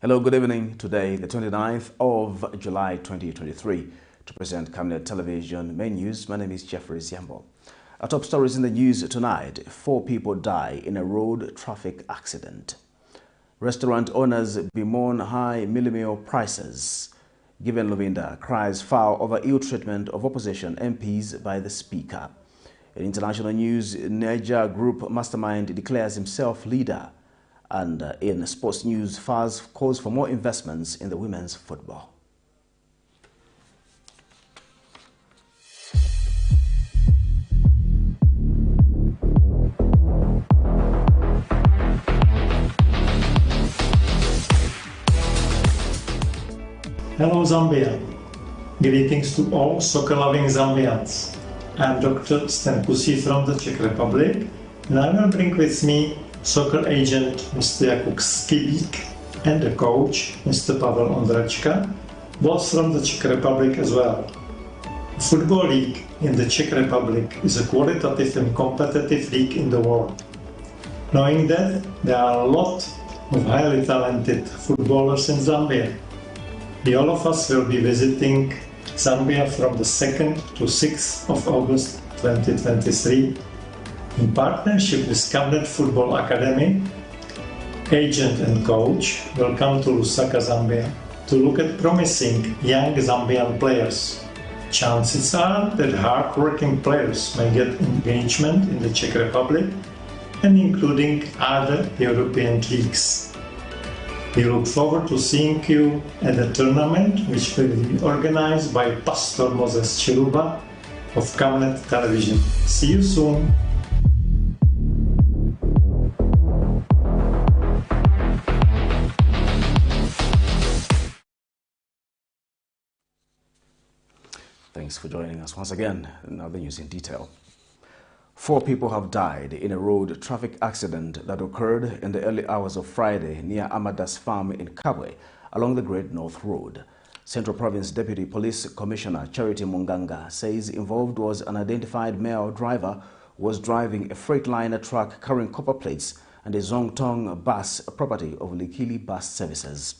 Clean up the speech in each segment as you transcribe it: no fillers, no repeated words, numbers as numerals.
Hello, good evening. Today, the 29th of July 2023. To present Camnet Television main news, my name is Jeffrey Ziambo. Our top stories in the news tonight: 4 people die in a road traffic accident. Restaurant owners bemoan high MEALIE-MEAL prices. Given LUBINDA cries foul over ill treatment of opposition MPs by the Speaker. In international news, Niger group MASTERMIND declares himself leader. And in sports news, FAS calls for more investments in the women's football. Hello Zambia. Greetings to all soccer-loving Zambians. I'm Dr. Stenkusi from the Czech Republic, and I will bring with me soccer agent Mr. Jakub Skibik and the coach Mr. Pavel Ondrečka, both from the Czech Republic as well. The Football League in the Czech Republic is a qualitative and competitive league in the world. Knowing that, there are a lot of highly talented footballers in Zambia. All of us will be visiting Zambia from the 2nd to 6th of August 2023. In partnership with Camnet Football Academy, agent and coach will come to Lusaka, Zambia to look at promising young Zambian players. Chances are that hard-working players may get engagement in the Czech Republic and including other European leagues. We look forward to seeing you at the tournament, which will be organized by Pastor Moses Chiluba of Camnet Television. See you soon! Thanks for joining us once again. Now the news in detail. 4 people have died in a road traffic accident that occurred in the early hours of Friday near Amadas Farm in Kabwe along the Great North Road. Central Province Deputy Police Commissioner Charity Munganga says involved was an identified male driver who was driving a Freightliner truck carrying copper plates and a Zongtong bus, property of Likili Bus Services.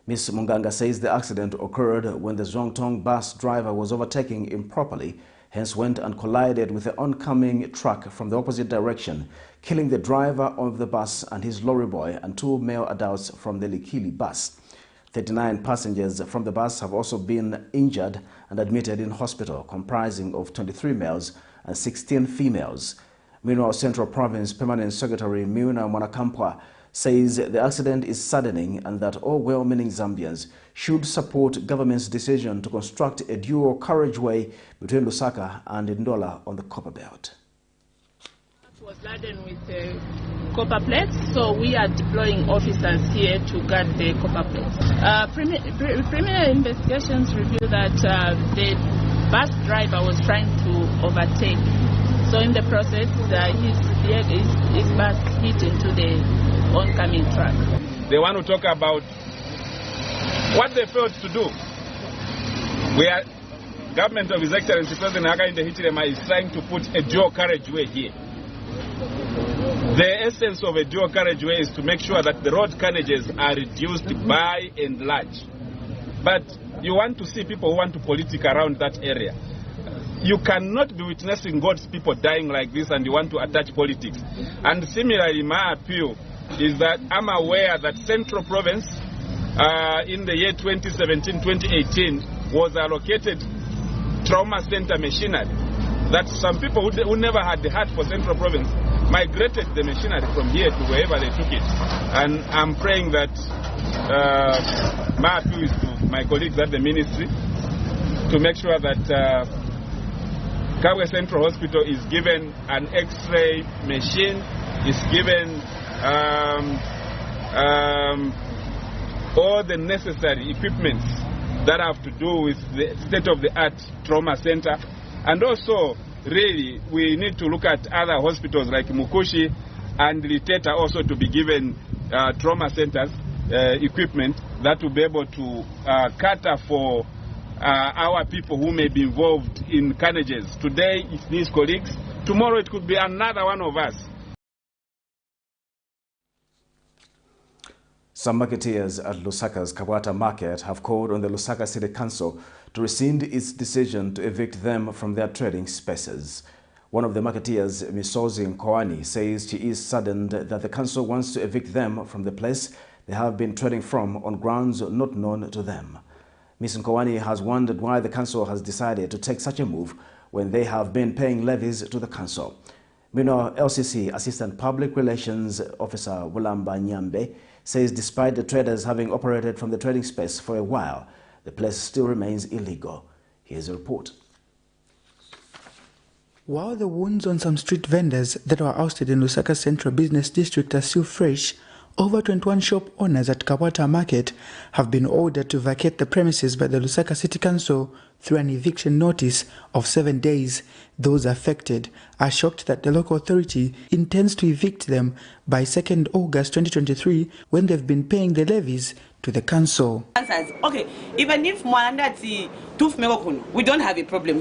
Ms. Munganga says the accident occurred when the Zongtong bus driver was overtaking improperly, hence went and collided with the oncoming truck from the opposite direction, killing the driver of the bus and his lorry boy and 2 male adults from the Likili bus. 39 passengers from the bus have also been injured and admitted in hospital, comprising of 23 males and 16 females. Meanwhile, Central Province Permanent Secretary Miuna Mwanakampwa says the accident is saddening and that all well-meaning Zambians should support government's decision to construct a dual carriageway between Lusaka and Ndola on the Copper Belt. It was laden with copper plates, so we are deploying officers here to guard the copper plates. Preliminary investigations reveal that the bus driver was trying to overtake. So in the process, his bus hit into the oncoming truck. They want to talk about what they failed to do. Government of His Excellency President Hakainde Hichilema is trying to put a dual carriageway here. The essence of a dual carriageway is to make sure that the road carriages are reduced by and large. But you want to see people who want to politic around that area. You cannot be witnessing God's people dying like this and you want to attach politics. And similarly, my appeal is that I'm aware that Central Province in the year 2017-2018 was allocated trauma center machinery. That some people who never had the heart for Central Province migrated the machinery from here to wherever they took it. And I'm praying that my appeal is to my colleagues at the ministry to make sure that Kabwe Central Hospital is given an X-ray machine, is given all the necessary equipments that have to do with the state-of-the-art trauma center. And also, really, we need to look at other hospitals like Mukushi and Liteta also to be given trauma centers equipment that will be able to cater for our people who may be involved in carnages. Today, it's these colleagues. Tomorrow, it could be another one of us. Some marketeers at Lusaka's Kawata market have called on the Lusaka City Council to rescind its decision to evict them from their trading spaces. One of the marketeers, Misozi Nkoani, says she is saddened that the council wants to evict them from the place they have been trading from on grounds not known to them. Ms. Nkoani has wondered why the council has decided to take such a move when they have been paying levies to the council. Meanwhile, LCC Assistant Public Relations Officer Wulamba Nyambe says despite the traders having operated from the trading space for a while, the place still remains illegal. Here's a report. While the wounds on some street vendors that were ousted in Lusaka Central Business District are still fresh, over 21 shop owners at Kawata Market have been ordered to vacate the premises by the Lusaka City Council through an eviction notice of 7 days. Those affected are shocked that the local authority intends to evict them by 2nd August 2023 when they've been paying the levies to the council. Okay, even if we don't have a problem.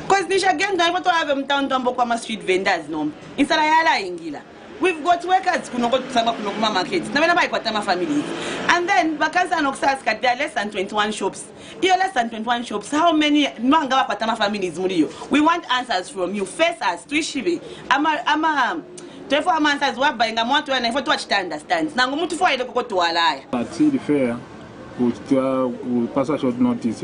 Because Nisha Ganga, I want to have them down to street vendors. We've got workers who know to markets. Now, I families. And then, Bakansa and Oxaskat, there are less than 21 shops. Here are less than 21 shops. How many Manga Patama families? We want answers from you. First, as Twishibi. Therefore, I'm answers what buying a month and I thought to understand. Now, I'm to find a cocoa to a lie. I'd say the fair would pass a short notice.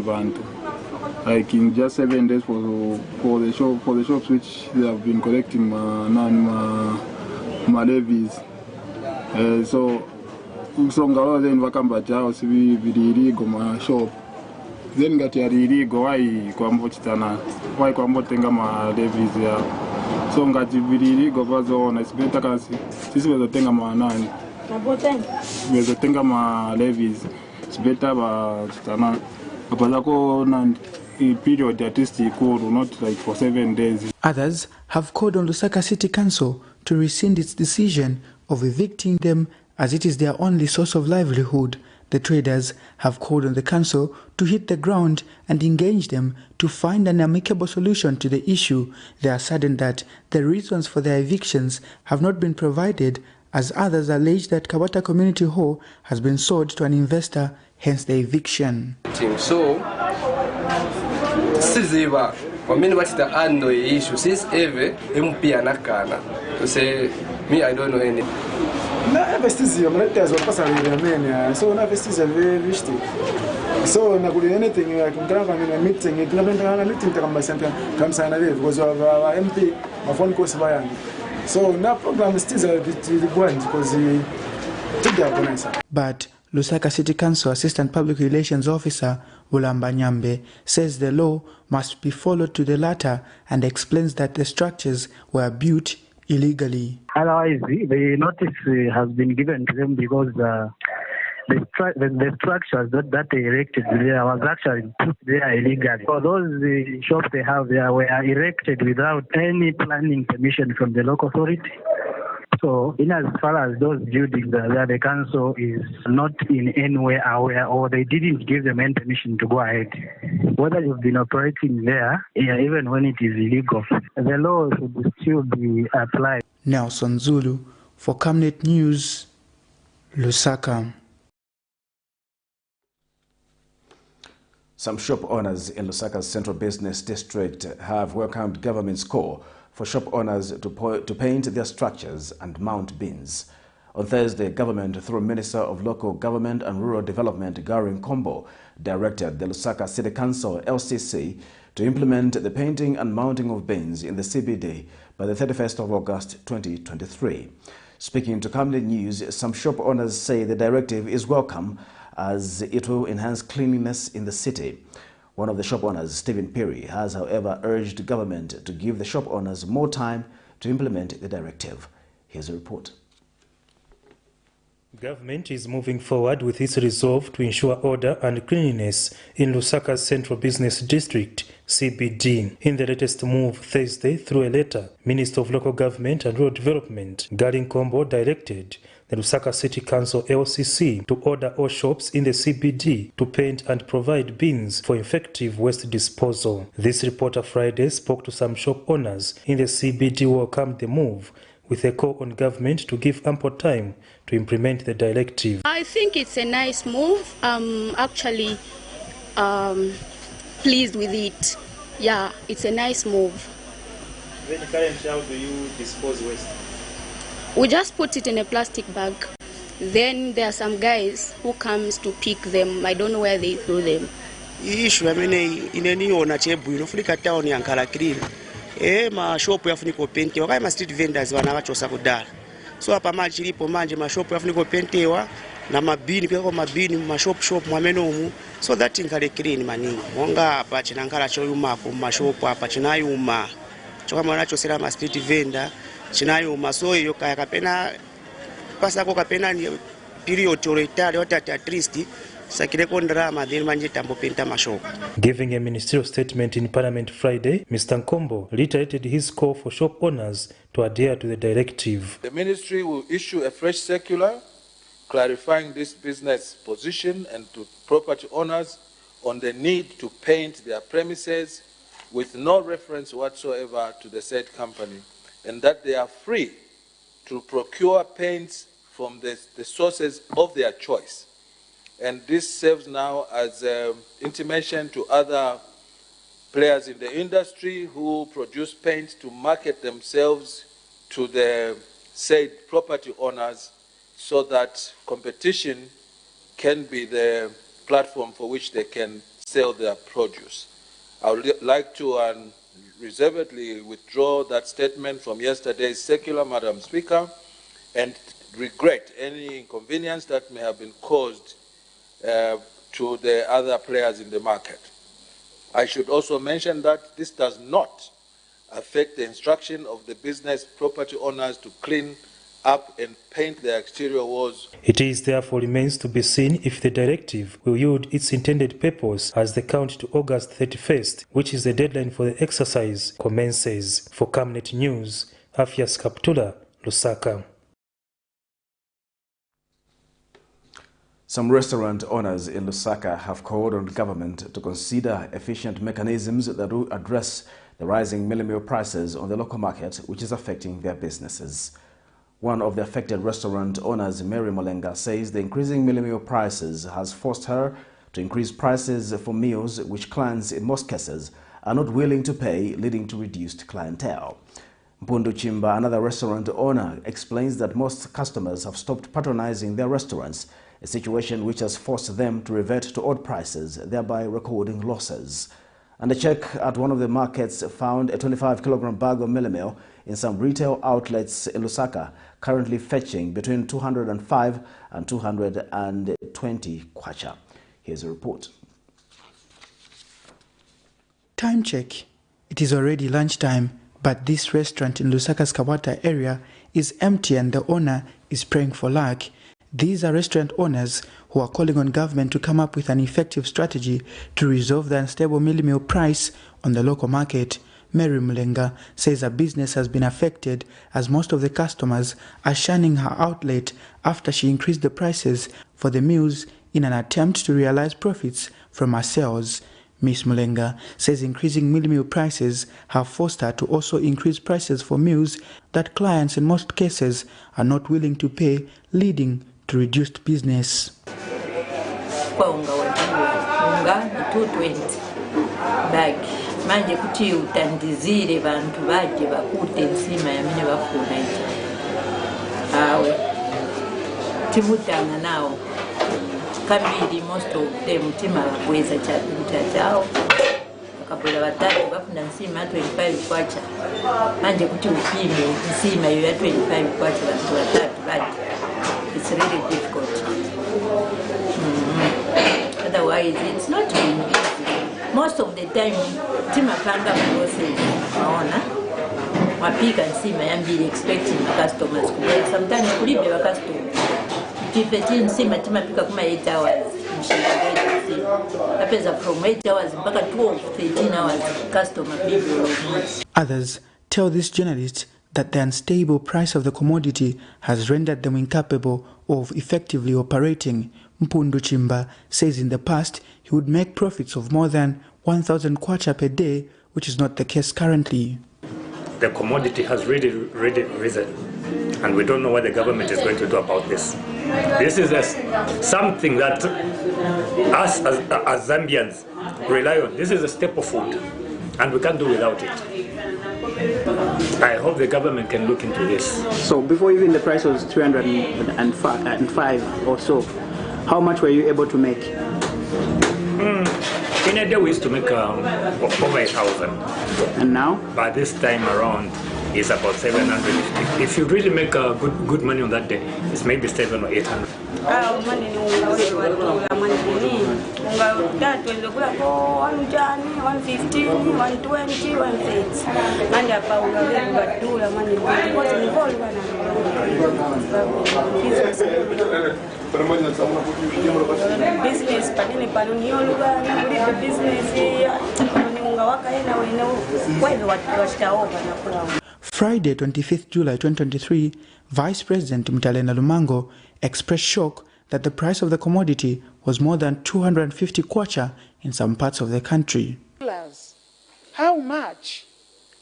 Like in just 7 days for the shops which they have been collecting my levies. So ngalo then wakamba house we illegal my shop. Then got illegal why kwambotenga my levies ya. So ngati illegal vazo it's better kasi sisi wezotenga ma nani. Wezotenga ma levies. It's better tana apalako nani. Period at least equal, not like for 7 days. Others have called on Lusaka City Council to rescind its decision of evicting them as it is their only source of livelihood. The traders have called on the council to hit the ground and engage them to find an amicable solution to the issue. They are saddened that the reasons for their evictions have not been provided, as others allege that Kawata Community Hall has been sold to an investor, hence the eviction. So, Siziva, for me, what's the anno issue? Since ever, MP anakana. To say, me, I don't know any. Na investizio, mletezi wapasa wile so na investizio very wichtig. So na kuli anything kumkana na meeting, tunapenda meeting takamba senta kamsa na because wa MP mafoni kwa sabayangi. So na program investizio the point because But Lusaka City Council Assistant Public Relations Officer Wulamba Nyambe says the law must be followed to the latter and explains that the structures were built illegally. Otherwise, the notice has been given to them because the structures that they erected there was actually put there illegally. So those shops they have there were erected without any planning permission from the local authority. So, in as far as those buildings there, the council is not in any way aware, or they didn't give them any permission to go ahead. Whether you've been operating there, even when it is illegal, the law should still be applied. Nelson Zulu for Camnet News, Lusaka. Some shop owners in Lusaka's Central Business District have welcomed government's call for shop owners to paint their structures and mount bins. On Thursday, government, through Minister of Local Government and Rural Development, Garin Kombo, directed the Lusaka City Council, LCC, to implement the painting and mounting of bins in the CBD by the 31st of August 2023. Speaking to Camnet News, some shop owners say the directive is welcome as it will enhance cleanliness in the city. One of the shop owners, Stephen Perry, has, however, urged government to give the shop owners more time to implement the directive. Here's a report. Government is moving forward with its resolve to ensure order and cleanliness in Lusaka's Central Business District, CBD. In the latest move Thursday, through a letter, Minister of Local Government and Rural Development, Garin Kombo, directed the Lusaka City Council LCC to order all shops in the CBD to paint and provide bins for effective waste disposal. This reporter Friday spoke to some shop owners in the CBD who welcomed the move, with a call on government to give ample time to implement the directive. I think it's a nice move. I'm actually pleased with it. Yeah, it's a nice move. Then currently, how do you dispose waste? We just put it in a plastic bag. Then there are some guys who comes to pick them. I don't know where they throw them. Issue ineniona chebu inofunika town yankala clean. Ma shop yafuniko pentewa kama street vendors wanawachosa kudala. So hapa manje lipo manje ma shop yafuniko pentewa na mabini pia kwa mabini ma shop mwamenomu. So that inkale clean maningi. Monga hapa chinankala choyuma kwa ma shop hapa chinayuma. Chokama wanachosela ma street vendor chinayuma. So hiyo kaya kapena pasa kwa kapena ni period toretale at least. Giving a ministerial statement in Parliament Friday, Mr. Nkombo reiterated his call for shop owners to adhere to the directive. The ministry will issue a fresh circular clarifying this business position and to property owners on the need to paint their premises with no reference whatsoever to the said company, and that they are free to procure paints from the sources of their choice. And this serves now as an intimation to other players in the industry who produce paint to market themselves to the said property owners so that competition can be the platform for which they can sell their produce. I would like to unreservedly withdraw that statement from yesterday's circular, Madam Speaker, and regret any inconvenience that may have been caused to the other players in the market. I should also mention that this does not affect the instruction of the business property owners to clean up and paint their exterior walls. It is therefore remains to be seen if the directive will yield its intended purpose as the count to August 31st, which is the deadline for the exercise, commences. For Camnet News, Afias Kaptula, Lusaka. Some restaurant owners in Lusaka have called on the government to consider efficient mechanisms that will address the rising MEALIE-MEAL prices on the local market, which is affecting their businesses. One of the affected restaurant owners, Mary Molenga, says the increasing MEALIE-MEAL prices has forced her to increase prices for meals, which clients in most cases are not willing to pay, leading to reduced clientele. Mpundu Chimba, another restaurant owner, explains that most customers have stopped patronizing their restaurants, a situation which has forced them to revert to odd prices, thereby recording losses. And a check at one of the markets found a 25-kilogram bag of MEALIE-MEAL in some retail outlets in Lusaka, currently fetching between 205 and 220 kwacha. Here's a report. Time check. It is already lunchtime, but this restaurant in Lusaka's Kawata area is empty and the owner is praying for luck. These are restaurant owners who are calling on government to come up with an effective strategy to resolve the unstable MEALIE-MEAL price on the local market. Mary Mulenga says her business has been affected as most of the customers are shunning her outlet after she increased the prices for the meals in an attempt to realize profits from her sales. Ms. Mulenga says increasing MEALIE-MEAL prices have forced her to also increase prices for meals that clients in most cases are not willing to pay, leading to reduced business. Kwa unga ni 220 bag manje kuti utandizire vantu vaje bakute nsima yamene bafuna ita awe timutana nao kabiri most of them timabweza chapinta chao akabula batatu bafuna nsima 25 kwacha manje kuti upime nsima yo ya 25 kwacha vantu batatu baje. It's really difficult. Otherwise, it's not been easy. Most of the time, timapanga process, maona, wapika nsima yambili expecting customers. Sometimes kulibe wa customers. Tipeti nsima timapika kuma 8 hours. Apeza from 8 hours mpaka 12, 13 hours customer people. Others tell this journalist that the unstable price of the commodity has rendered them incapable of effectively operating. Mpundu Chimba says in the past he would make profits of more than 1,000 kwacha per day, which is not the case currently. The commodity has really risen. and we don't know what the government is going to do about this. This is something that us as Zambians rely on. This is a staple food, and we can't do without it. I hope the government can look into this. So before even the price was 305 or so, how much were you able to make? In a day we used to make over 1,000. And now? By this time around, it's about 750. If you really make good money on that day, it's maybe 700 or 800. Friday, 25th July 2023, Vice President Mtalena Lumango expressed shock that the price of the commodity was more than 250 kwacha in some parts of the country. How much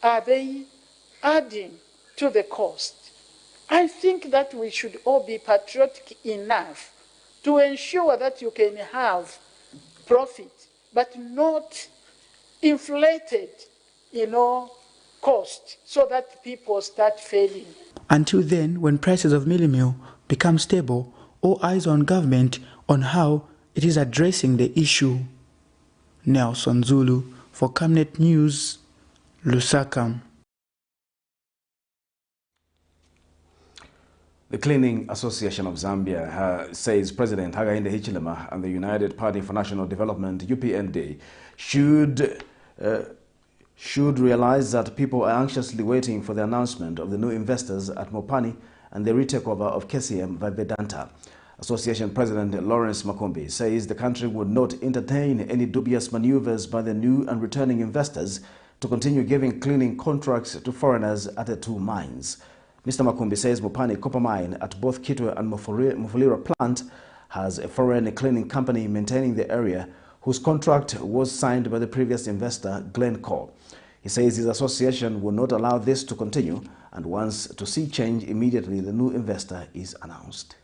are they adding to the cost? I think that we should all be patriotic enough to ensure that you can have profit, but not inflated, cost, so that people start failing. Until then, when prices of MEALIE-MEAL become stable, all eyes on government on how it is addressing the issue. Nelson Zulu for Camnet News, Lusaka. The Cleaning Association of Zambia says President Hakainde Hichilema and the United Party for National Development, UPND, should realize that people are anxiously waiting for the announcement of the new investors at Mopani and the retakeover of KCM by Vedanta. Association President Lawrence Makumbi says the country would not entertain any dubious maneuvers by the new and returning investors to continue giving cleaning contracts to foreigners at the two mines. Mr. Makumbi says Mopani copper mine at both Kitwe and Mufulira plant has a foreign cleaning company maintaining the area whose contract was signed by the previous investor, Glencore. He says his association will not allow this to continue and wants to see change immediately the new investor is announced.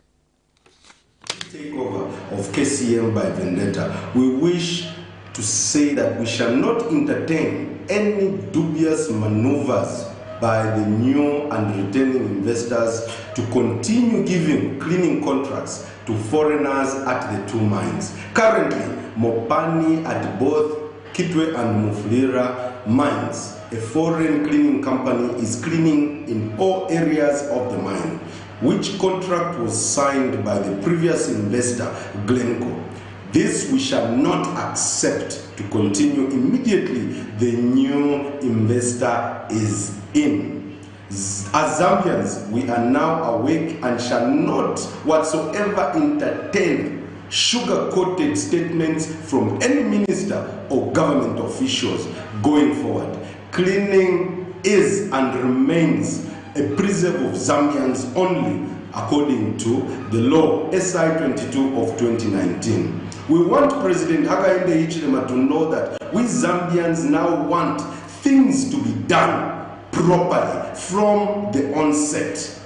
Takeover of KCM by Vendetta, we wish to say that we shall not entertain any dubious maneuvers by the new and returning investors to continue giving cleaning contracts to foreigners at the two mines. Currently, Mopani at both Kitwe and Mufulira mines, a foreign cleaning company is cleaning in all areas of the mine, which contract was signed by the previous investor, Glencore. This we shall not accept to continue immediately the new investor is in. As Zambians, we are now awake and shall not whatsoever entertain sugar-coated statements from any minister or government officials going forward. Cleaning is and remains a preserve of Zambians only, according to the law SI 22 of 2019. We want President Hakainde Hichilema to know that we Zambians now want things to be done properly from the onset.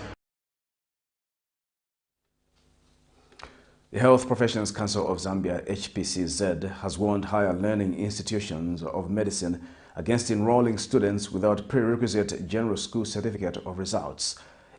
The Health Professions Council of Zambia, HPCZ, has warned higher learning institutions of medicine against enrolling students without prerequisite general school certificate of results.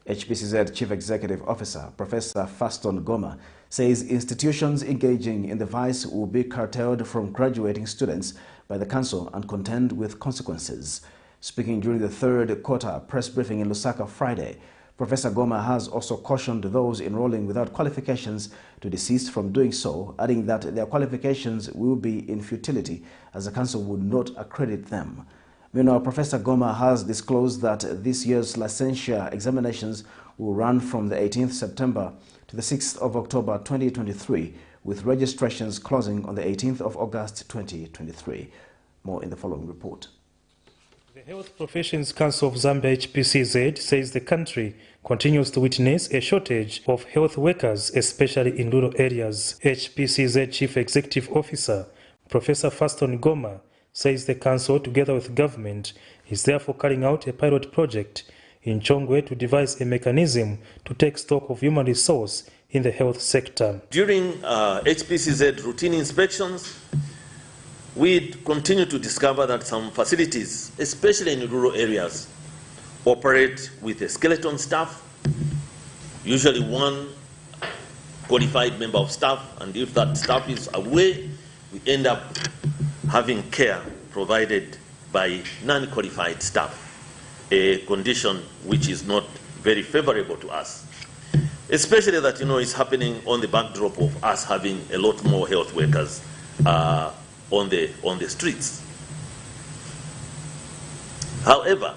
HPCZ Chief Executive Officer, Professor Faston Goma, says institutions engaging in the vice will be curtailed from graduating students by the council and contend with consequences. Speaking during the third quarter press briefing in Lusaka Friday, Professor Goma has also cautioned those enrolling without qualifications to desist from doing so, adding that their qualifications will be in futility as the council would not accredit them. Meanwhile, Professor Goma has disclosed that this year's licensure examinations will run from the 18th September to the 6th of October 2023, with registrations closing on the 18th of August 2023. More in the following report. The Health Professions Council of Zambia, HPCZ, says the country continues to witness a shortage of health workers, especially in rural areas. HPCZ Chief Executive Officer, Professor Faston Goma, says the council, together with government, is therefore carrying out a pilot project in Chongwe to devise a mechanism to take stock of human resource in the health sector. During HPCZ routine inspections, we continue to discover that some facilities, especially in rural areas, operate with a skeleton staff, usually one qualified member of staff, and if that staff is away, we end up having care provided by non-qualified staff, a condition which is not very favorable to us. Especially that, it's happening on the backdrop of us having a lot more health workers on the streets. However,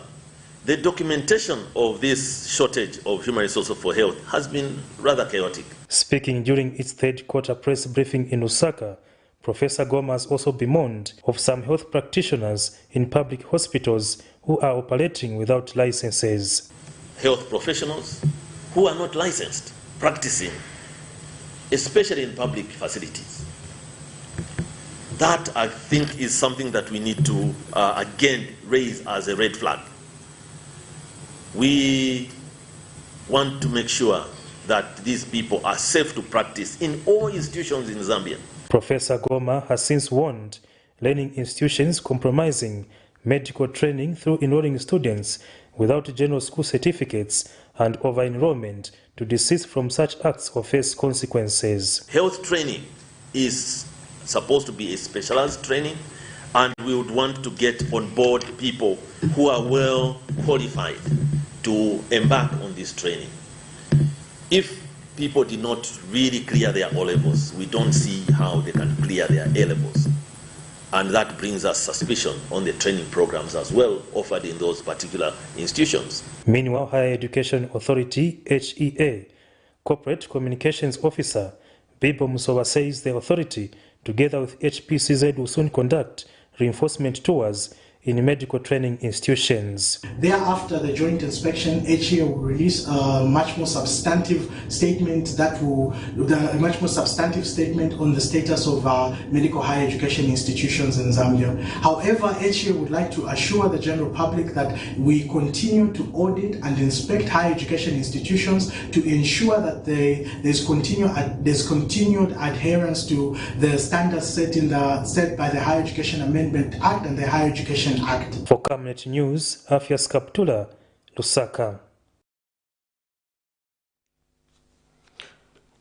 the documentation of this shortage of human resources for health has been rather chaotic. Speaking during its third quarter press briefing in Lusaka, Professor Goma has also bemoaned of some health practitioners in public hospitals who are operating without licenses. Health professionals who are not licensed, practicing, especially in public facilities. That, I think, is something that we need to, again, raise as a red flag. We want to make sure that these people are safe to practice in all institutions in Zambia. Professor Goma has since warned learning institutions compromising medical training through enrolling students without general school certificates and over-enrollment to desist from such acts or face consequences. Health training is supposed to be a specialized training, and we would want to get on board people who are well qualified to embark on this training. If people did not really clear their O-levels, we don't see how they can clear their A-levels. And that brings us suspicion on the training programs as well offered in those particular institutions. Meanwhile, Higher Education Authority, HEA, Corporate Communications Officer Bibo Musowa says the authority, together with HPCZ, will soon conduct reinforcement tours in medical training institutions. Thereafter, the joint inspection, HEA will release a much more substantive statement on the status of medical higher education institutions in Zambia. However, HEA would like to assure the general public that we continue to audit and inspect higher education institutions to ensure that there's continued adherence to the standards set by the Higher Education Amendment Act and the Higher Education Act. For Camnet News, Afias Kaptula, Lusaka.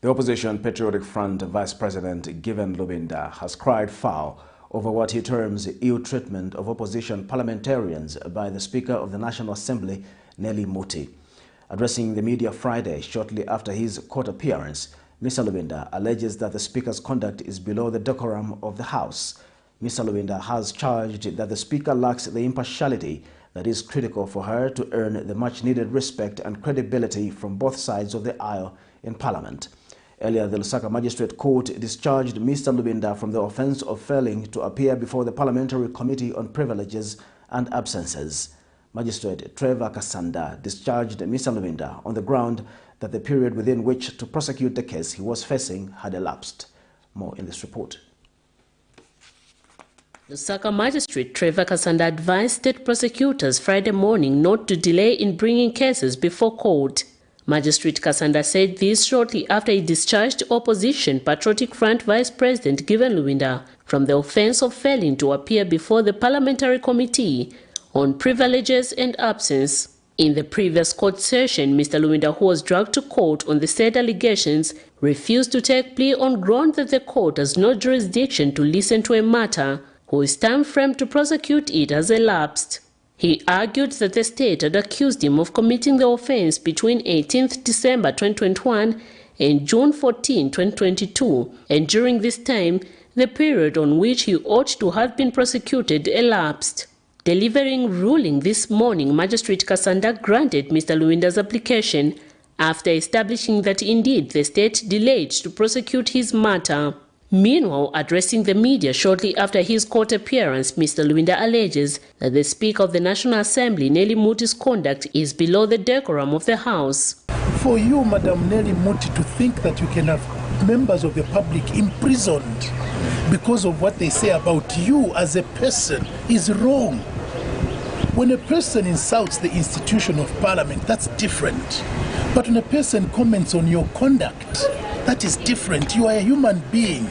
The Opposition Patriotic Front Vice President Given Lubinda has cried foul over what he terms ill treatment of opposition parliamentarians by the Speaker of the National Assembly, Nelly Muti. Addressing the media Friday shortly after his court appearance, Mr. Lubinda alleges that the Speaker's conduct is below the decorum of the House. Mr. Lubinda has charged that the Speaker lacks the impartiality that is critical for her to earn the much-needed respect and credibility from both sides of the aisle in Parliament. Earlier, the Lusaka Magistrate Court discharged Mr. Lubinda from the offence of failing to appear before the Parliamentary Committee on Privileges and Absences. Magistrate Trevor Kasanda discharged Mr. Lubinda on the ground that the period within which to prosecute the case he was facing had elapsed. More in this report. Lusaka Magistrate Trevor Kasanda advised state prosecutors Friday morning not to delay in bringing cases before court. Magistrate Kasanda said this shortly after he discharged Opposition Patriotic Front Vice President Given Lubinda from the offence of failing to appear before the Parliamentary Committee on Privileges and Absence. In the previous court session, Mr. Lubinda, who was dragged to court on the said allegations, refused to take plea on ground that the court has no jurisdiction to listen to a matter whose time frame to prosecute it has elapsed. He argued that the state had accused him of committing the offence between 18th December 2021 and June 14, 2022, and during this time, the period on which he ought to have been prosecuted elapsed. Delivering ruling this morning, Magistrate Kasanda granted Mr. Lubinda's application after establishing that indeed the state delayed to prosecute his matter. Meanwhile, addressing the media shortly after his court appearance, Mr. Lubinda alleges that the Speaker of the National Assembly, Nelly Muti's conduct is below the decorum of the House. For you, Madam Nelly Muti, to think that you can have members of the public imprisoned because of what they say about you as a person is wrong. When a person insults the institution of parliament, that's different. But when a person comments on your conduct, that is different. You are a human being.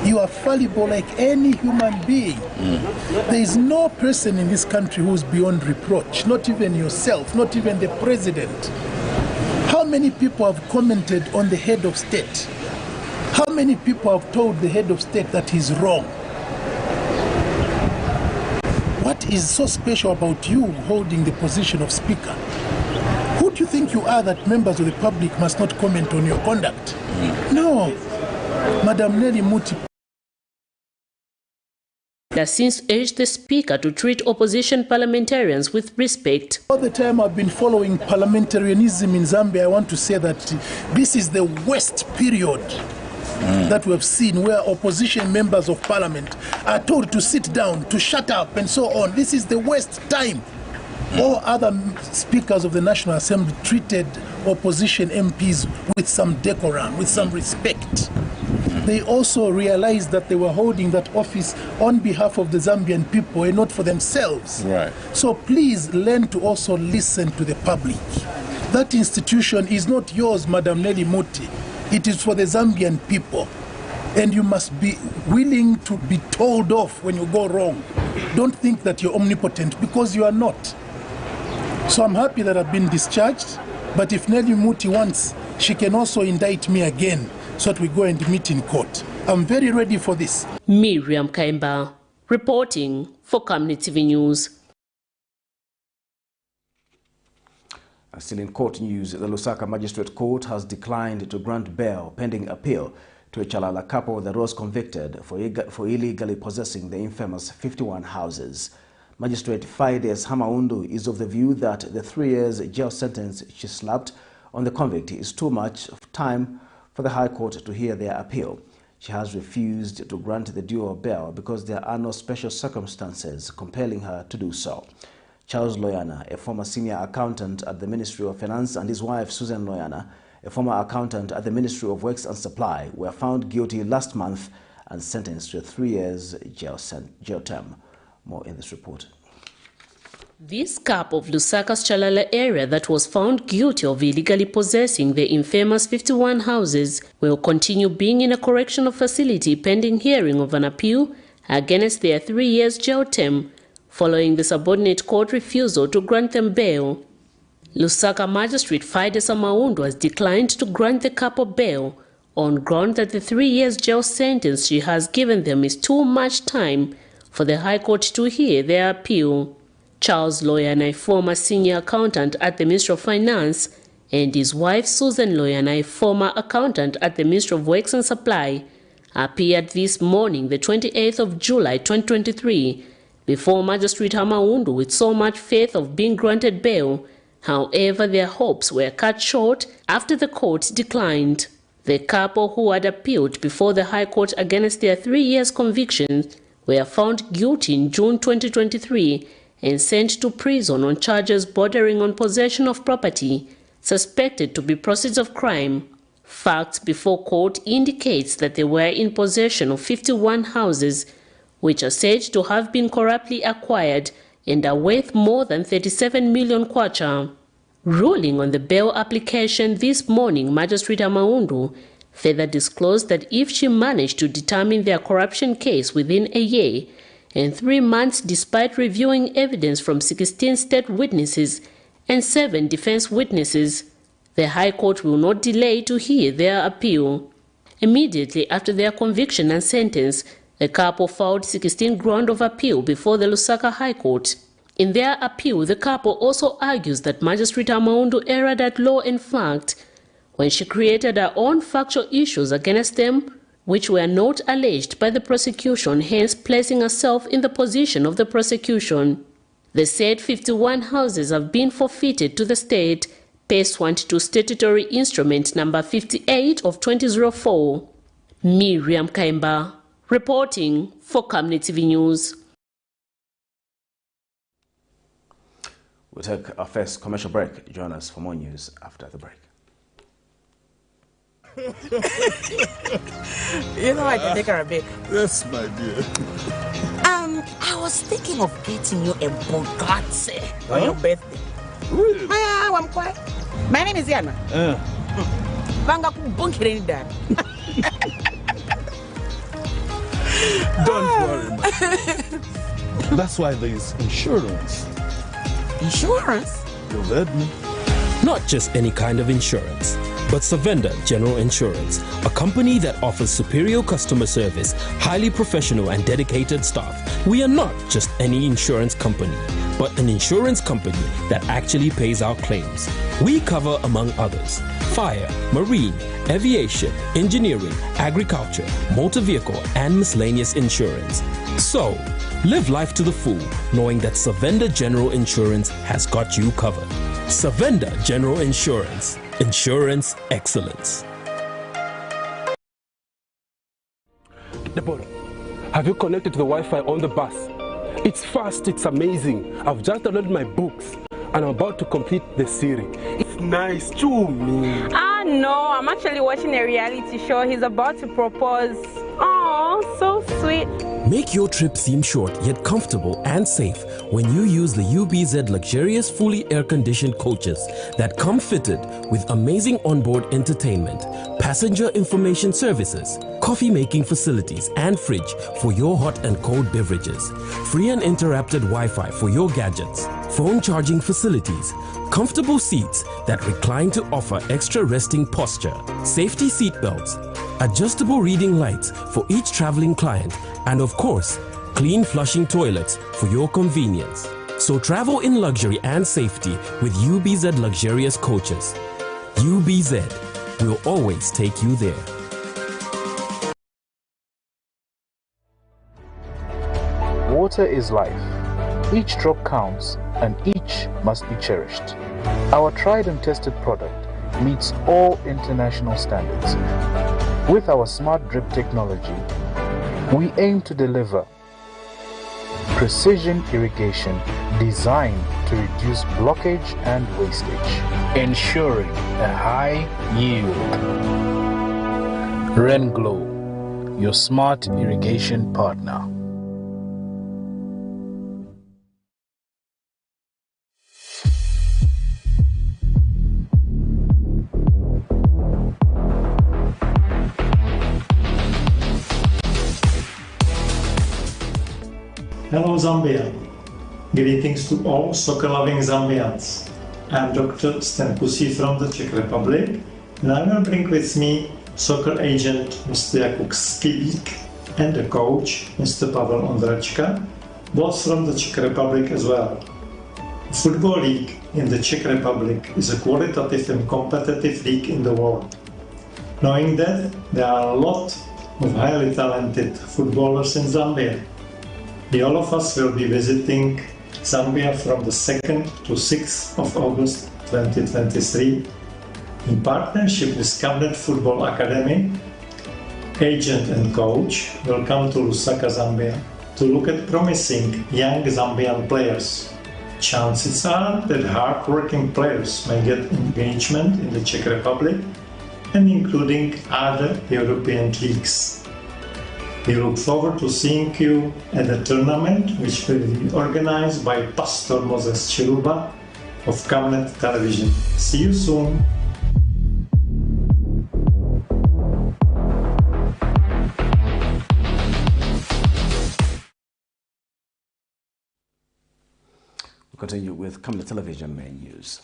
You are fallible like any human being. There is no person in this country who is beyond reproach, not even yourself, not even the president. How many people have commented on the head of state? How many people have told the head of state that he's wrong? What is so special about you holding the position of speaker? Who do you think you are that members of the public must not comment on your conduct? No. Madam Nelly Muti has since urged the Speaker to treat opposition parliamentarians with respect. All the time I've been following parliamentarianism in Zambia, I want to say that this is the worst period that we have seen, where opposition members of parliament are told to sit down, to shut up, and so on. This is the worst time. All other speakers of the National Assembly treated opposition MPs with some decorum, with some respect. They also realized that they were holding that office on behalf of the Zambian people and not for themselves. Right. So please learn to also listen to the public. That institution is not yours, Madam Nelly Muti. It is for the Zambian people. And you must be willing to be told off when you go wrong. Don't think that you're omnipotent, because you are not. So I'm happy that I've been discharged, but if Nelly Muti wants, she can also indict me again so that we go and meet in court. I'm very ready for this. Miriam Kaimba, reporting for Camnet TV News. Still in court news, the Lusaka Magistrate Court has declined to grant bail pending appeal to a Chalala couple that was convicted for illegally possessing the infamous 51 houses. Magistrate Fides Hamaundu is of the view that the 3 years jail sentence she slapped on the convict is too much time for the High Court to hear their appeal. She has refused to grant the due of bail because there are no special circumstances compelling her to do so. Charles Loyana, a former senior accountant at the Ministry of Finance, and his wife Susan Loyana, a former accountant at the Ministry of Works and Supply, were found guilty last month and sentenced to a 3 years jail term. More in this report. This COUP of Lusaka's Chalala area that was found guilty of illegally possessing the infamous 51 houses will continue being in a correctional facility pending hearing of an appeal against their 3 years jail term following the subordinate court refusal to grant them bail. Lusaka Magistrate Fides Maundu has declined to grant the couple bail on ground that the 3 years jail sentence she has given them is too much time for the High Court to hear their appeal. Charles Loyana, a former senior accountant at the Ministry of Finance, and his wife Susan Loyana, a former accountant at the Ministry of Works and Supply, appeared this morning, the 28th of July 2023, before Magistrate Hamaundu with so much faith of being granted bail. However, their hopes were cut short after the court declined. The couple, who had appealed before the High Court against their 3 years convictions, were found guilty in June 2023 and sent to prison on charges bordering on possession of property suspected to be proceeds of crime. Facts before court indicates that they were in possession of 51 houses, which are said to have been corruptly acquired and are worth more than 37 million kwacha. Ruling on the bail application this morning, Magistrate Amaundu further disclosed that if she managed to determine their corruption case within a year and 3 months despite reviewing evidence from 16 state witnesses and 7 defense witnesses, the High Court will not delay to hear their appeal. Immediately after their conviction and sentence, the couple filed 16 grounds of appeal before the Lusaka High Court. In their appeal, the couple also argues that Magistrate Amaundu erred at law and fact when she created her own factual issues against them, which were not alleged by the prosecution, hence placing herself in the position of the prosecution. The said 51 houses have been forfeited to the state, pursuant to Statutory Instrument number 58 of 2004. Miriam Kaimba, reporting for Camnet TV News. We'll take our first commercial break. Join us for more news after the break. You know I can take her a bit. Yes, my dear. I was thinking of getting you a Bugatti on your birthday. Really? I'm quiet. My name is Yana. Banga kubunkire ndani. Don't worry, man. That's why there is insurance. Insurance? You heard me. Not just any kind of insurance, but Savenda General Insurance, a company that offers superior customer service, highly professional and dedicated staff. We are not just any insurance company, but an insurance company that actually pays our claims. We cover, among others, fire, marine, aviation, engineering, agriculture, motor vehicle, and miscellaneous insurance. So, live life to the full, knowing that Savenda General Insurance has got you covered. Savenda General Insurance. Insurance excellence. Deborah, have you connected to the Wi-Fi on the bus? It's fast, it's amazing. I've just downloaded my books and I'm about to complete the series. It's nice, too, me. No, I'm actually watching a reality show. He's about to propose. Oh, so sweet. Make your trip seem short yet comfortable and safe when you use the UBZ luxurious fully air-conditioned coaches that come fitted with amazing onboard entertainment, passenger information services, coffee-making facilities and fridge for your hot and cold beverages, free and interrupted Wi-Fi for your gadgets, phone charging facilities, comfortable seats that recline to offer extra resting posture, safety seat belts, adjustable reading lights for each traveling client, and of course, clean flushing toilets for your convenience. So travel in luxury and safety with UBZ luxurious coaches. UBZ will always take you there. Water is life. Each drop counts and each must be cherished. Our tried and tested product meets all international standards. With our smart drip technology, we aim to deliver precision irrigation designed to reduce blockage and wastage, ensuring a high yield. Renglow, your smart irrigation partner. Hello Zambia. Greetings to all soccer-loving Zambians. I'm Dr. Sten Kusi from the Czech Republic, and I will bring with me soccer agent Mr. Jakub Skibik and the coach Mr. Pavel Ondračka, both from the Czech Republic as well. Football League in the Czech Republic is a qualitative and competitive league in the world. Knowing that, there are a lot of highly talented footballers in Zambia. All of us will be visiting Zambia from the 2nd to 6th of August 2023 in partnership with Camnet Football Academy. Agent and coach will come to Lusaka, Zambia to look at promising young Zambian players. Chances are that hard-working players may get engagement in the Czech Republic and including other European leagues. We look forward to seeing you at the tournament, which will be organized by Pastor Moses Chiruba of Camnet Television. See you soon! We continue with Camnet Television main news.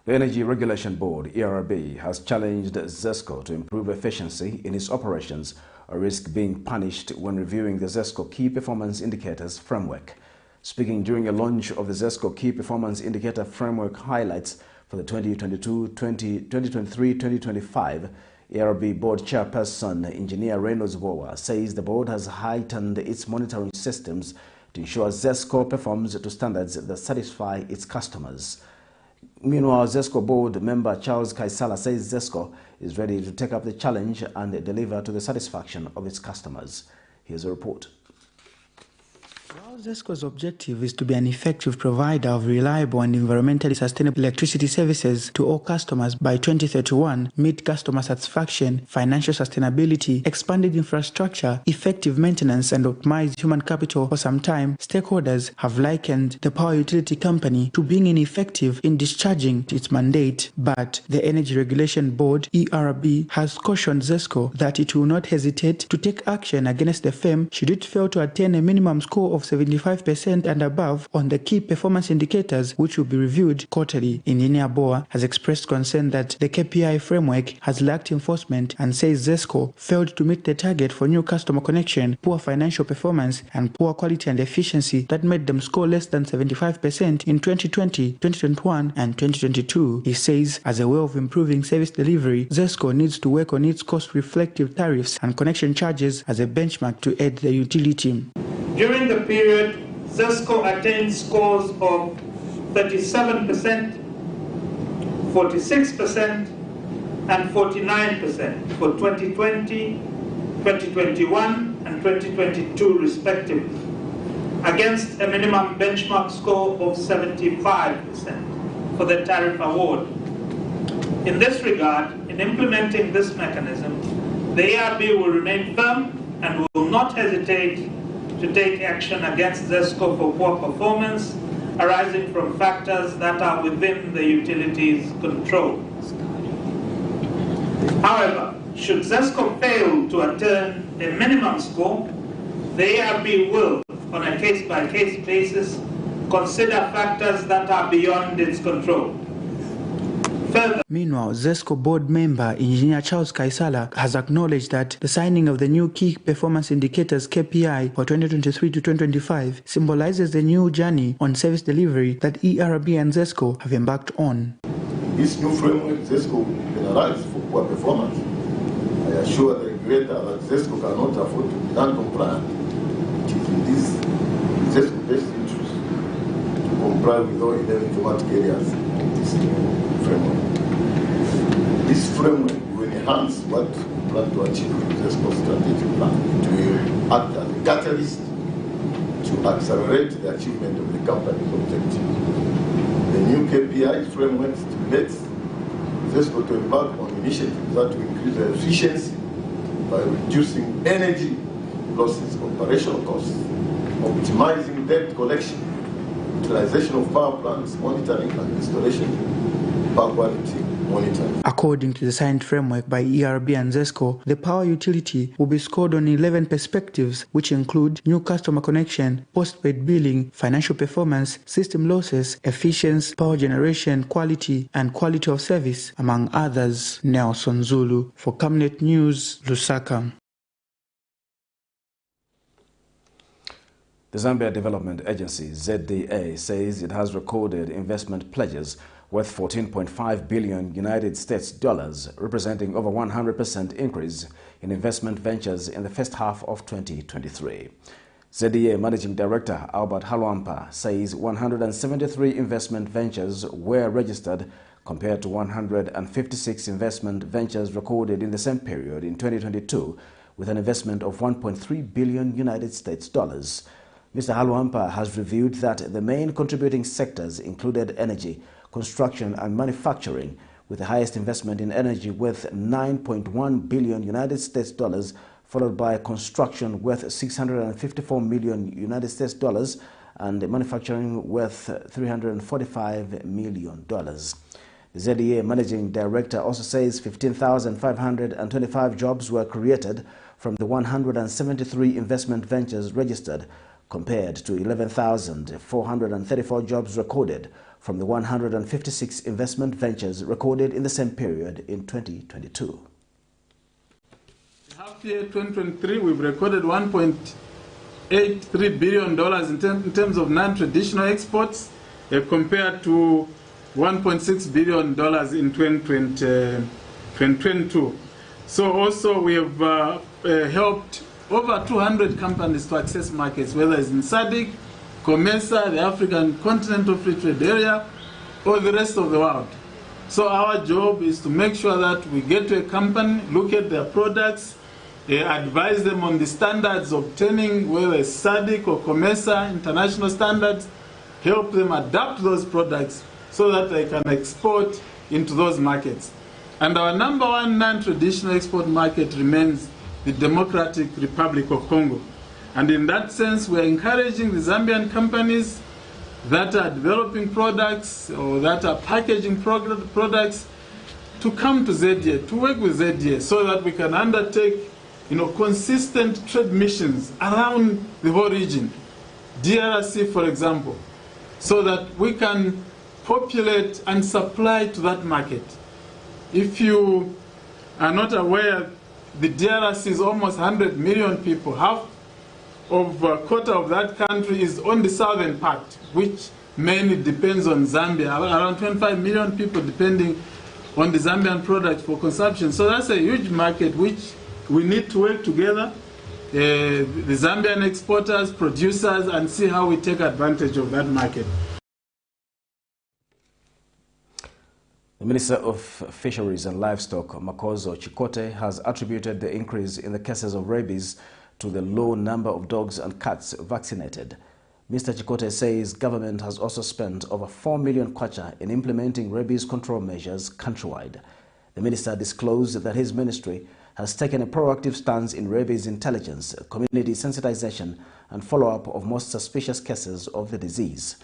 The Energy Regulation Board, ERB, has challenged ZESCO to improve efficiency in its operations, a risk being punished when reviewing the ZESCO Key Performance Indicators Framework. Speaking during a launch of the ZESCO Key Performance Indicator Framework highlights for the 2023-2025, ERB Board Chairperson Engineer Reynolds Bowa says the board has heightened its monitoring systems to ensure ZESCO performs to standards that satisfy its customers. Meanwhile, ZESCO board member Charles Kaisala says ZESCO is ready to take up the challenge and deliver to the satisfaction of its customers. Here's a report. While ZESCO's objective is to be an effective provider of reliable and environmentally sustainable electricity services to all customers by 2031, meet customer satisfaction, financial sustainability, expanded infrastructure, effective maintenance, and optimized human capital for some time, stakeholders have likened the power utility company to being ineffective in discharging its mandate. But the Energy Regulation Board, ERB, has cautioned ZESCO that it will not hesitate to take action against the firm should it fail to attain a minimum score of 75% and above on the key performance indicators, which will be reviewed quarterly. Engineer Boa has expressed concern that the KPI framework has lacked enforcement and says ZESCO failed to meet the target for new customer connection, poor financial performance, and poor quality and efficiency that made them score less than 75% in 2020, 2021, and 2022. He says, as a way of improving service delivery, ZESCO needs to work on its cost-reflective tariffs and connection charges as a benchmark to aid the utility. During the period, ZESCO attained scores of 37%, 46%, and 49% for 2020, 2021, and 2022 respectively, against a minimum benchmark score of 75% for the tariff award. In this regard, in implementing this mechanism, the ERB will remain firm and will not hesitate to take action against ZESCO for poor performance arising from factors that are within the utility's control. However, should ZESCO fail to attain a minimum score, the ERB will, on a case-by-case basis, consider factors that are beyond its control. Meanwhile, ZESCO board member Engineer Charles Kaisala has acknowledged that the signing of the new key performance indicators KPI for 2023 to 2025 symbolizes the new journey on service delivery that ERB and ZESCO have embarked on. This new framework, ZESCO will penalize for poor performance. I assure the regulator that ZESCO cannot afford to be non-compliant. It is in this ZESCO best interest to comply with all 11 thematic areas of this framework. This framework will enhance what we plan to achieve with ZESCO strategic plan. It will act as a catalyst to accelerate the achievement of the company's objectives. The new KPI framework stimulates ZESCO to embark on initiatives that will increase the efficiency by reducing energy losses, operational costs, optimizing debt collection, utilization of power plants, monitoring and installation, power quality monitoring. According to the signed framework by ERB and ZESCO, the power utility will be scored on 11 perspectives, which include new customer connection, postpaid billing, financial performance, system losses, efficiency, power generation, quality, and quality of service, among others. Nelson Zulu for Camnet News, Lusaka. The Zambia Development Agency, ZDA, says it has recorded investment pledges worth 14.5 billion United States dollars, representing over 100% increase in investment ventures in the first half of 2023. ZDA Managing Director Albert Halwampa says 173 investment ventures were registered compared to 156 investment ventures recorded in the same period in 2022, with an investment of 1.3 billion United States dollars. Mr. Halwampa has reviewed that the main contributing sectors included energy, construction and manufacturing, with the highest investment in energy worth 9.1 billion United States dollars, followed by construction worth 654 million United States dollars and manufacturing worth $345 million. The ZDA Managing Director also says 15,525 jobs were created from the 173 investment ventures registered, compared to 11,434 jobs recorded from the 156 investment ventures recorded in the same period in 2022. Half year 2023, we've recorded $1.83 billion in terms of non-traditional exports, compared to $1.6 billion in 2022. So also we have helped over 200 companies to access markets, whether it's in SADC, COMESA, the African Continental Free Trade Area, or the rest of the world. So our job is to make sure that we get to a company, look at their products, advise them on the standards obtaining, whether it's SADC or COMESA, international standards, help them adapt those products so that they can export into those markets. And our number one non-traditional export market remains the Democratic Republic of Congo. And in that sense, we are encouraging the Zambian companies that are developing products or that are packaging products to come to ZDA, to work with ZDA, so that we can undertake consistent trade missions around the whole region, DRC for example, so that we can populate and supply to that market. If you are not aware, the DRC is almost 100 million people. Half of a quarter of that country is on the southern part, which mainly depends on Zambia. Around 25 million people depending on the Zambian product for consumption. So that's a huge market which we need to work together, the Zambian exporters, producers, and see how we take advantage of that market. The Minister of Fisheries and Livestock, Makozo Chikote, has attributed the increase in the cases of rabies to the low number of dogs and cats vaccinated. Mr. Chikote says government has also spent over 4 million kwacha in implementing rabies control measures countrywide. The minister disclosed that his ministry has taken a proactive stance in rabies intelligence, community sensitization, and follow-up of most suspicious cases of the disease.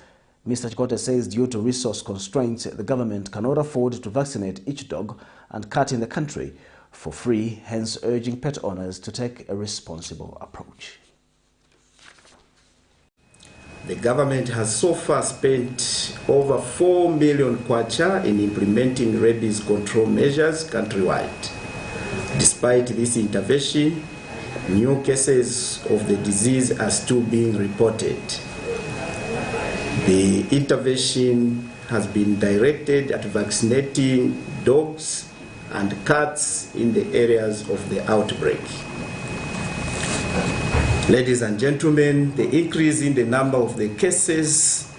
Mr. Chikote says due to resource constraints, the government cannot afford to vaccinate each dog and cat in the country for free, hence urging pet owners to take a responsible approach. The government has so far spent over 4 million kwacha in implementing rabies control measures countrywide. Despite this intervention, new cases of the disease are still being reported. The intervention has been directed at vaccinating dogs and cats in the areas of the outbreak. Ladies and gentlemen, the increase in the number of the cases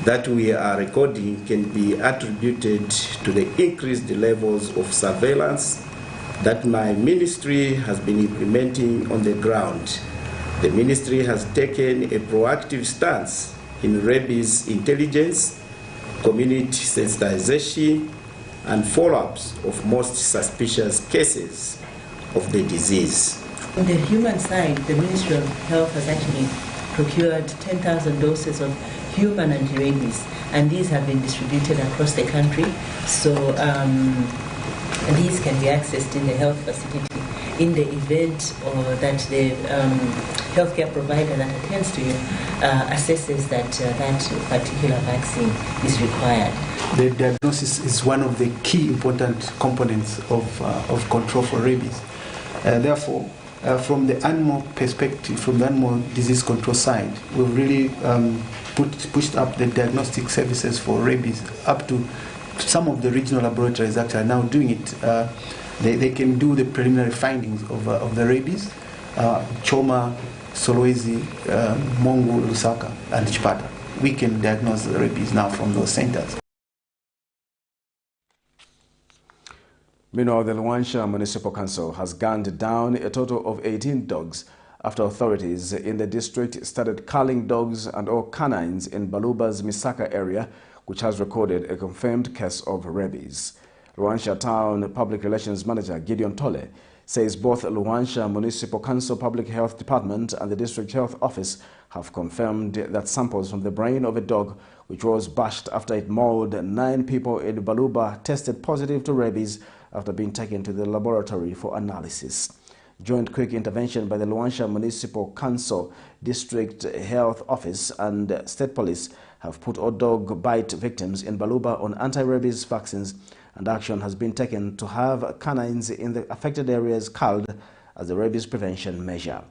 that we are recording can be attributed to the increased levels of surveillance that my ministry has been implementing on the ground. The ministry has taken a proactive stance in rabies intelligence, community sensitization, and follow-ups of most suspicious cases of the disease. On the human side, the Ministry of Health has actually procured 10,000 doses of human anti-rabies, and these have been distributed across the country. So these can be accessed in the health facility in the event that the healthcare provider that attends to you assesses that that particular vaccine is required. The diagnosis is one of the key important components of control for rabies. Therefore, from the animal perspective, from the animal disease control side, we've really pushed up the diagnostic services for rabies up to some of the regional laboratories actually are now doing it. They can do the preliminary findings of the rabies, Choma, Solwezi, Mongo, Lusaka, and Chipata. We can diagnose the rabies now from those centers. Meanwhile, the Luansha Municipal Council has gunned down a total of 18 dogs after authorities in the district started culling dogs and all canines in Baluba's Misaka area, which has recorded a confirmed case of rabies. Luansha Town Public Relations Manager Gideon Tole says both Luansha Municipal Council Public Health Department and the District Health Office have confirmed that samples from the brain of a dog which was bashed after it mauled 9 people in Baluba tested positive to rabies after being taken to the laboratory for analysis. Joint quick intervention by the Luansha Municipal Council, District Health Office and State Police have put all dog bite victims in Baluba on anti-rabies vaccines, and action has been taken to have canines in the affected areas culled as a rabies prevention measure.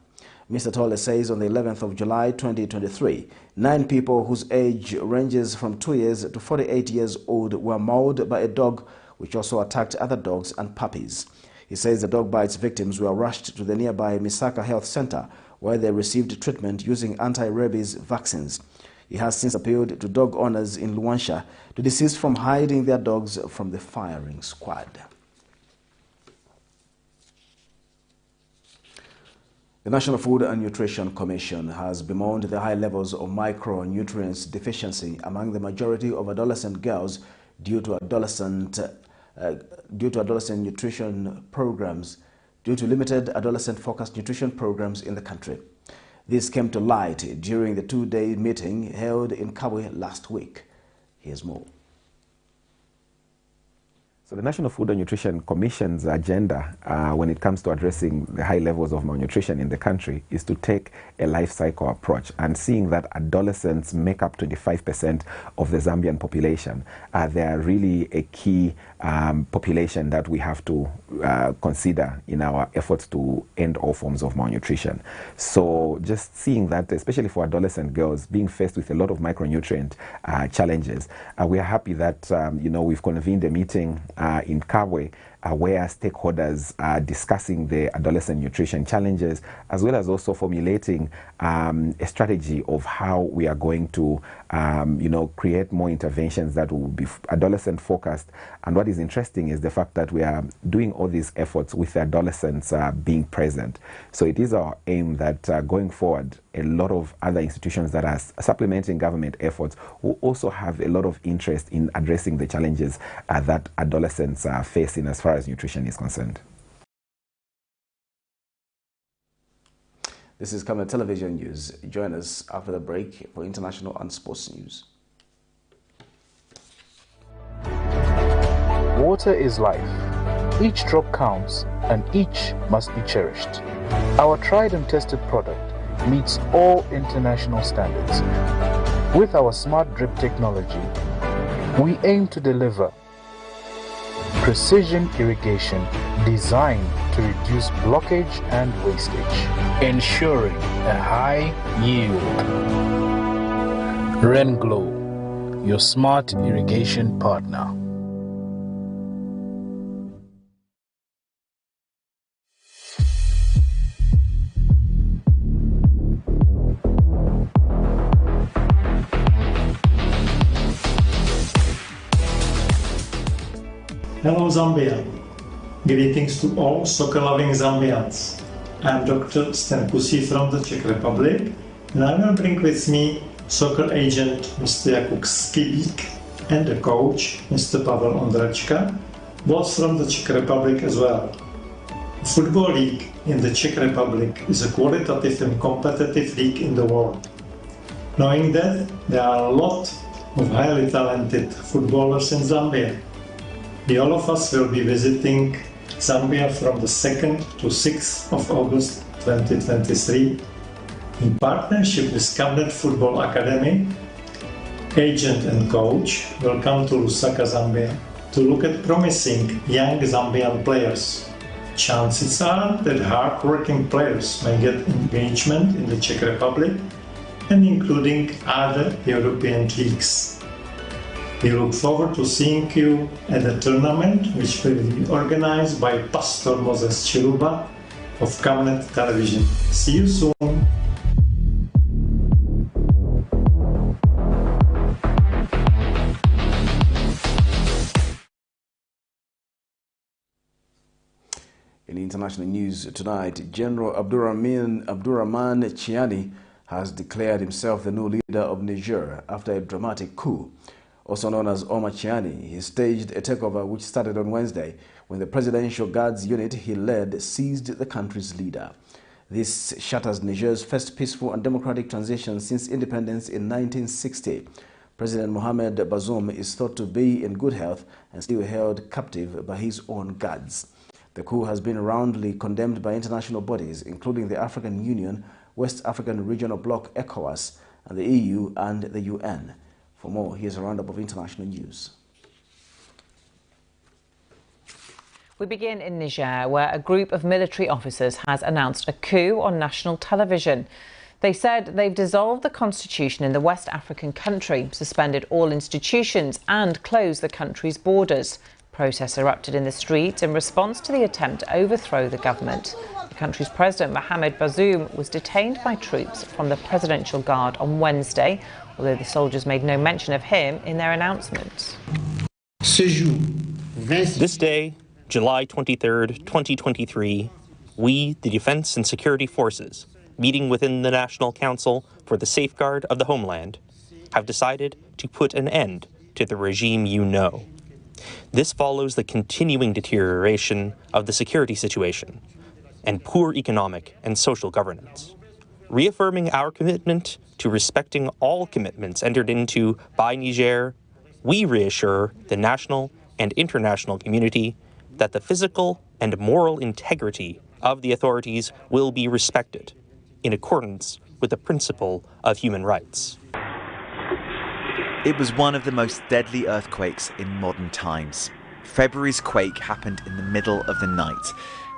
Mr. Tole says on the 11th of July 2023, 9 people whose age ranges from 2 years to 48 years old were mauled by a dog which also attacked other dogs and puppies. He says the dog bites victims were rushed to the nearby Misaka Health Center where they received treatment using anti-rabies vaccines. He has since appealed to dog owners in Luansha to desist from hiding their dogs from the firing squad. The National Food and Nutrition Commission has bemoaned the high levels of micronutrients deficiency among the majority of adolescent girls due to limited adolescent-focused nutrition programs in the country. This came to light during the two-day meeting held in Kabwe last week. Here's more. So the National Food and Nutrition Commission's agenda when it comes to addressing the high levels of malnutrition in the country is to take a life cycle approach, and seeing that adolescents make up 25% of the Zambian population. They are really a key population that we have to consider in our efforts to end all forms of malnutrition. So just seeing that, especially for adolescent girls being faced with a lot of micronutrient challenges, we are happy that we've convened a meeting in Kabwe where stakeholders are discussing the adolescent nutrition challenges, as well as also formulating a strategy of how we are going to create more interventions that will be adolescent focused. And what is interesting is the fact that we are doing all these efforts with the adolescents being present. So it is our aim that going forward, a lot of other institutions that are supplementing government efforts will also have a lot of interest in addressing the challenges that adolescents are facing as far as nutrition is concerned. This is Camnet Television News. Join us after the break for international and sports news. Water is life. Each drop counts and each must be cherished. Our tried and tested product meets all international standards. With our smart drip technology, we aim to deliver precision irrigation designed to reduce blockage and wastage, ensuring a high yield. Renglow, your smart irrigation partner. Hello Zambia. Greetings to all soccer-loving Zambians. I'm Dr. Stenpusi from the Czech Republic, and I will bring with me soccer agent Mr. Jakub Skibik and the coach Mr. Pavel Ondrečka, both from the Czech Republic as well. The Football League in the Czech Republic is a qualitative and competitive league in the world. Knowing that, there are a lot of highly talented footballers in Zambia. All of us will be visiting Zambia from the 2nd to 6th of August 2023 in partnership with Camnet Football Academy. Agent and coach will come to Lusaka, Zambia to look at promising young Zambian players. Chances are that hard-working players may get engagement in the Czech Republic and including other European leagues. We look forward to seeing you at the tournament, which will be organized by Pastor Moses Chiluba of Camnet Television. See you soon! In international news tonight, General Abdurrahman Chiani has declared himself the new leader of Niger after a dramatic coup. Also known as Omar Chiani, he staged a takeover which started on Wednesday when the Presidential Guards unit he led seized the country's leader. This shatters Niger's first peaceful and democratic transition since independence in 1960. President Mohamed Bazoum is thought to be in good health and still held captive by his own guards. The coup has been roundly condemned by international bodies, including the African Union, West African Regional Bloc ECOWAS, and the EU and the UN. For more, here's a roundup of international news. We begin in Niger, where a group of military officers has announced a coup on national television. They said they've dissolved the constitution in the West African country, suspended all institutions and closed the country's borders. Protests erupted in the streets in response to the attempt to overthrow the government. The country's president, Mohamed Bazoum, was detained by troops from the Presidential Guard on Wednesday, although the soldiers made no mention of him in their announcement. This day, July 23rd, 2023, we, the Defense and Security Forces, meeting within the National Council for the Safeguard of the Homeland, have decided to put an end to the regime you know. This follows the continuing deterioration of the security situation and poor economic and social governance. Reaffirming our commitment to respecting all commitments entered into by Niger, we reassure the national and international community that the physical and moral integrity of the authorities will be respected in accordance with the principle of human rights. It was one of the most deadly earthquakes in modern times. February's quake happened in the middle of the night.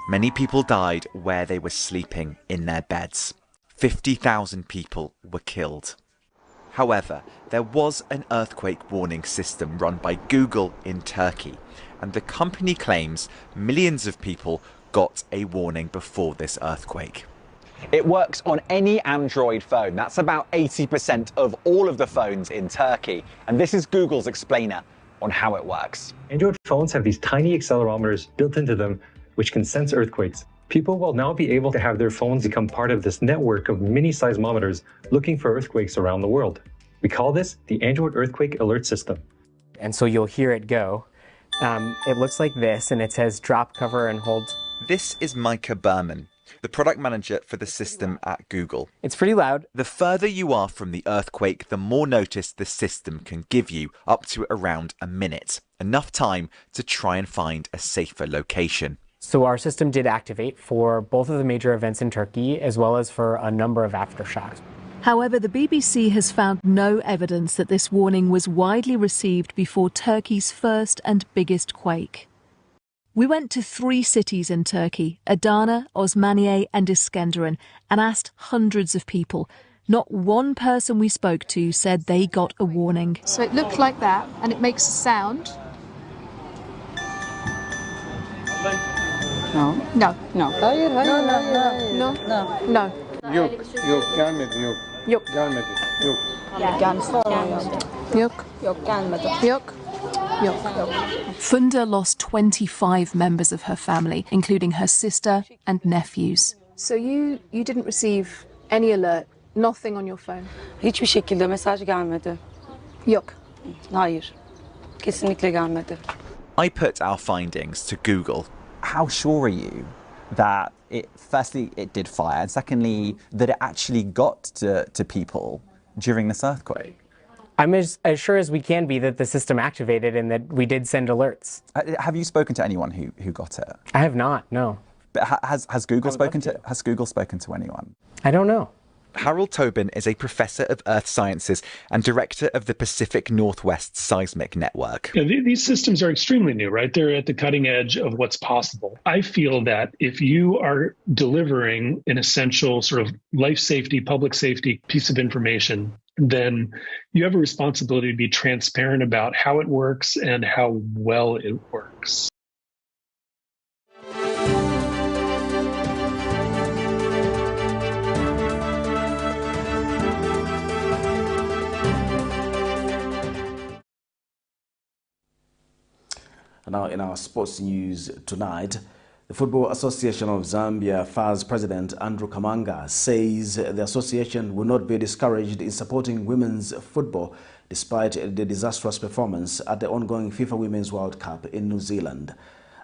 Many people died where they were sleeping in their beds. 50,000 people were killed. However, there was an earthquake warning system run by Google in Turkey, and the company claims millions of people got a warning before this earthquake. It works on any Android phone. That's about 80% of all of the phones in Turkey. And this is Google's explainer on how it works. Android phones have these tiny accelerometers built into them, which can sense earthquakes. People will now be able to have their phones become part of this network of mini seismometers looking for earthquakes around the world. We call this the Android Earthquake Alert System. And so you'll hear it go. It looks like this, and it says drop, cover, and hold. This is Micah Berman, the product manager for the system at Google. It's pretty loud. The further you are from the earthquake, the more notice the system can give you, up to around a minute. Enough time to try and find a safer location. So our system did activate for both of the major events in Turkey, as well as for a number of aftershocks. However, the BBC has found no evidence that this warning was widely received before Turkey's first and biggest quake. We went to 3 cities in Turkey, Adana, Osmaniye and Iskenderun, and asked hundreds of people. Not one person we spoke to said they got a warning. So it looked like that, and it makes a sound. No. No. No. Hayır, hayır, No, no, hayır, no. No. No. Yok, yok gelmedi yok. Yok. Gelmedi. Yok. Yok. Yok gelmedi. Yok. Yok. Funda lost 25 members of her family, including her sister and nephews. So you didn't receive any alert, nothing on your phone? Hiçbir şekilde mesaj gelmedi. Yok. Hayır. Kesinlikle gelmedi. I put our findings to Google. How sure are you that firstly, it did fire, and secondly, that it actually got to people during this earthquake? I'm as sure as we can be that the system activated and that we did send alerts. Have you spoken to anyone who got it? I have not, no. But has Google spoken to anyone? I don't know. Harold Tobin is a professor of earth sciences and director of the Pacific Northwest Seismic Network. These systems are extremely new, right? They're at the cutting edge of what's possible. I feel that if you are delivering an essential sort of life safety, public safety piece of information, then you have a responsibility to be transparent about how it works and how well it works. Now, in our sports news tonight, the Football Association of Zambia FAZ President Andrew Kamanga says the association will not be discouraged in supporting women's football despite the disastrous performance at the ongoing FIFA Women's World Cup in New Zealand.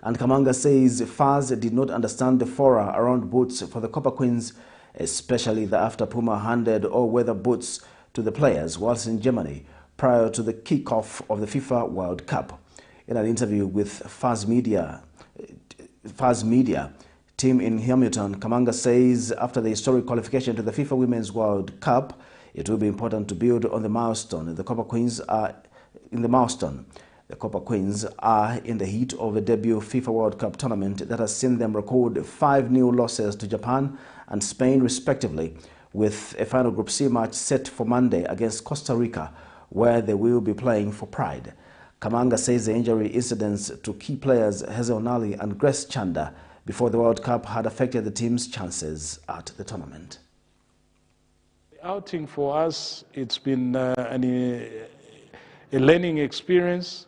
And Kamanga says FAZ did not understand the fora around boots for the Copper Queens, especially after Puma handed all-weather boots to the players whilst in Germany prior to the kick-off of the FIFA World Cup. In an interview with FAZ Media team in Hamilton, Kamanga says after the historic qualification to the FIFA Women's World Cup, it will be important to build on the milestone. The Copper Queens are in the milestone. The Copper Queens are in the heat of a debut FIFA World Cup tournament that has seen them record 5-0 losses to Japan and Spain respectively, with a final Group C match set for Monday against Costa Rica, where they will be playing for pride. Kamanga says the injury incidents to key players Hazel Nali and Grace Chanda before the World Cup had affected the team's chances at the tournament. The outing for us, it's been a learning experience,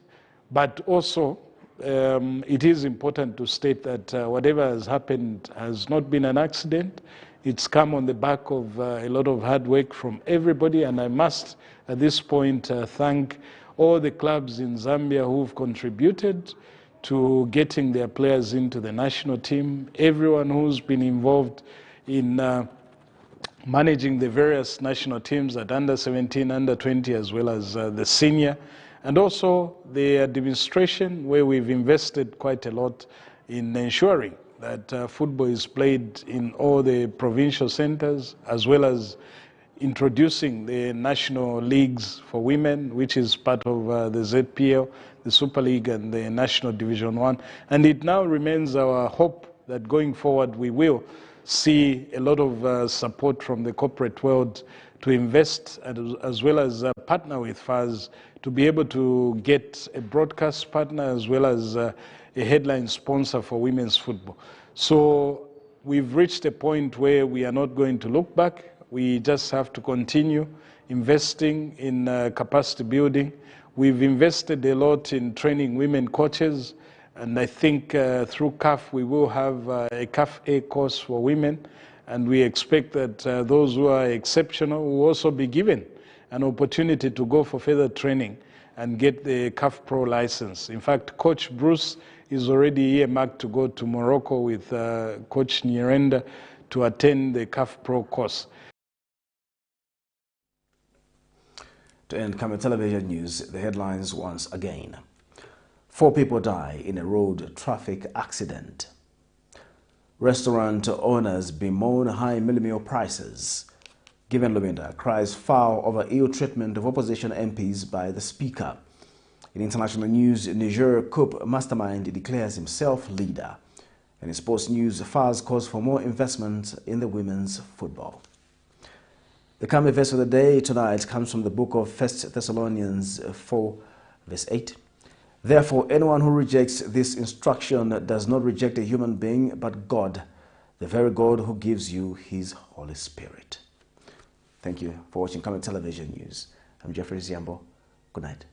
but also it is important to state that whatever has happened has not been an accident. It's come on the back of a lot of hard work from everybody, and I must, at this point, thank all the clubs in Zambia who've contributed to getting their players into the national team, everyone who's been involved in managing the various national teams at under 17, under 20, as well as the senior, and also the administration, where we've invested quite a lot in ensuring that football is played in all the provincial centers, as well as introducing the national leagues for women, which is part of the ZPL, the Super League, and the National Division 1. And it now remains our hope that going forward we will see a lot of support from the corporate world to invest, as well as partner with FAS to be able to get a broadcast partner as well as a headline sponsor for women's football. So we've reached a point where we are not going to look back. We just have to continue investing in capacity building. We've invested a lot in training women coaches, and I think through CAF we will have a CAF A course for women, and we expect that those who are exceptional will also be given an opportunity to go for further training and get the CAF Pro license. In fact, Coach Bruce is already earmarked to go to Morocco with Coach Nyirenda to attend the CAF Pro course. To end Camnet television news, the headlines once again. 4 people die in a road traffic accident. Restaurant owners bemoan high MEALIE-MEAL prices. Given Lubinda cries foul over ill treatment of opposition MPs by the Speaker. In international news, Niger COUP mastermind declares himself leader. And in sports news, FAS calls for more investment in the women's football. The Camnet verse of the day tonight comes from the book of 1 Thessalonians 4, verse 8. Therefore, anyone who rejects this instruction does not reject a human being, but God, the very God who gives you his Holy Spirit. Thank you for watching Camnet Television News. I'm Jeffrey Ziambo. Good night.